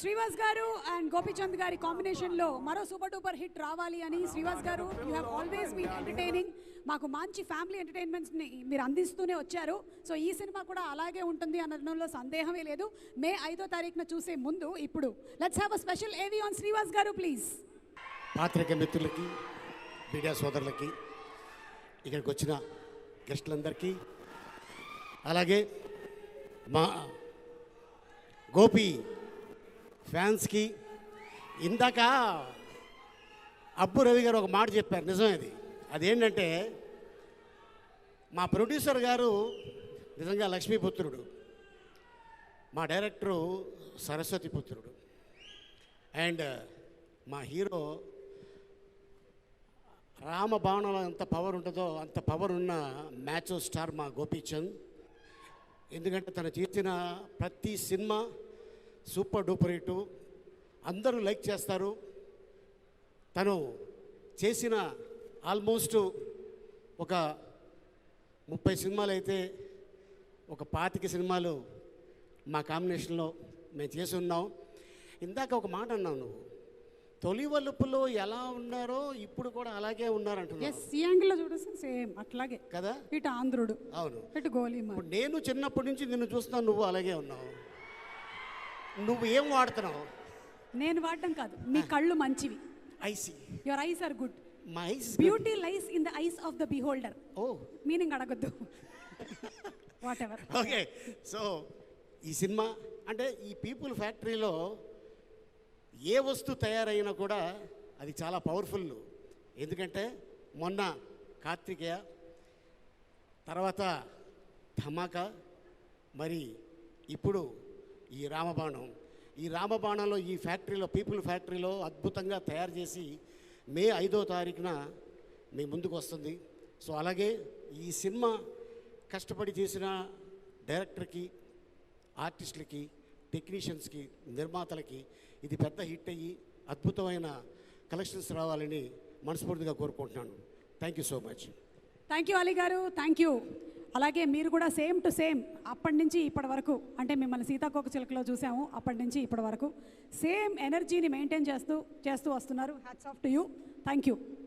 శ్రీవాస్ గారు అండ్ గోపీచంద్ గారి కాంబినేషన్లో మరో సూపర్ డూపర్ హిట్ రావాలి అని శ్రీవాస్ గారు you have always been entertaining, మాకు మంచి ఫ్యామిలీ ఎంటర్టైన్మెంట్స్ని మీరు అందిస్తూనే వచ్చారు. సో ఈ సినిమా కూడా అలాగే ఉంటుంది అనడంలో సందేహమే లేదు. మే 5వ తారీఖున చూసే ముందు ఇప్పుడు లెట్స్ హ్యావ్ అ స్పెషల్ ఏవి ఆన్ శ్రీవాస్ గారు ప్లీజ్. పాత్రిక మిత్రులకి, మీడియా సోదరులకి, ఇక్కడికి వచ్చిన గెస్టులందరికీ, అలాగే మా గోపి ఫ్యాన్స్కి, ఇందాక అబ్బు రవి గారు ఒక మాట చెప్పారు, నిజమేది. అదేంటంటే మా ప్రొడ్యూసర్ గారు నిజంగా లక్ష్మీపుత్రుడు, మా డైరెక్టరు సరస్వతి పుత్రుడు, అండ్ మా హీరో రామబాణంలో ఎంత పవర్ ఉంటుందో అంత పవర్ ఉన్న మ్యాచ్ స్టార్ మా గోపీచంద్. ఎందుకంటే తను చేసిన ప్రతి సినిమా సూపర్ డూపర్ హిట్, అందరూ లైక్ చేస్తారు. తను చేసిన ఆల్మోస్ట్ ఒక 30 సినిమాలు అయితే ఒక 25 సినిమాలు మా కాంబినేషన్లో మేము చేసి ఉన్నాం. ఇందాక ఒక మాట అన్నావు, నువ్వు తొలి వలుపులో ఎలా ఉన్నారో ఇప్పుడు కూడా అలాగే ఉన్నారంటున్నావు. ఈ యాంగిల్లో చూడేసి సేమ్ అట్లాగే కదా, ఇటు ఆంధ్రుడు, అవును, ఇటు గోలీమా. ఇప్పుడు నేను చిన్నప్పటి నుంచి నిన్ను చూస్తున్నాను, నువ్వు అలాగే ఉన్నావు. నువ్వు ఏం వాడుతున్నావు? నేను వాడడం కాదు, మీ కళ్ళు మంచివి. I see, your eyes are good. My eyes, beauty lies in the eyes of the beholder. Oh, meaning అడగద్దు, వాట్ ఎవర్. ఓకే. సో ఈ సినిమా అంటే ఈ పీపుల్ ఫ్యాక్టరీలో ఏ వస్తువు తయారైనా కూడా అది చాలా పవర్ఫుల్. ఎందుకంటే మొన్న కార్తికేయ, తర్వాత ధమాకా, మరి ఇప్పుడు ఈ రామబాణం. ఈ రామబాణంలో ఈ ఫ్యాక్టరీలో, పీపుల్ ఫ్యాక్టరీలో అద్భుతంగా తయారు చేసి మే 5వ తారీఖున మీ ముందుకు వస్తుంది. సో అలాగే ఈ సినిమా కష్టపడి చేసిన డైరెక్టర్కి, ఆర్టిస్టులకి, టెక్నీషియన్స్కి, నిర్మాతలకి ఇది పెద్ద హిట్ అయ్యి అద్భుతమైన కలెక్షన్స్ రావాలని మనస్ఫూర్తిగా కోరుకుంటున్నాను. Thank you so much. Thank you Ali గారు, థ్యాంక్ యూ. అలాగే మీరు కూడా సేమ్ టు సేమ్ అప్పటి నుంచి ఇప్పటి వరకు, అంటే మిమ్మల్ని సీతాకోక చిలుకలో చూసాము, అప్పటి నుంచి ఇప్పటి వరకు సేమ్ ఎనర్జీని మెయింటైన్ చేస్తూ వస్తున్నారు. Hats off to you. Thank you.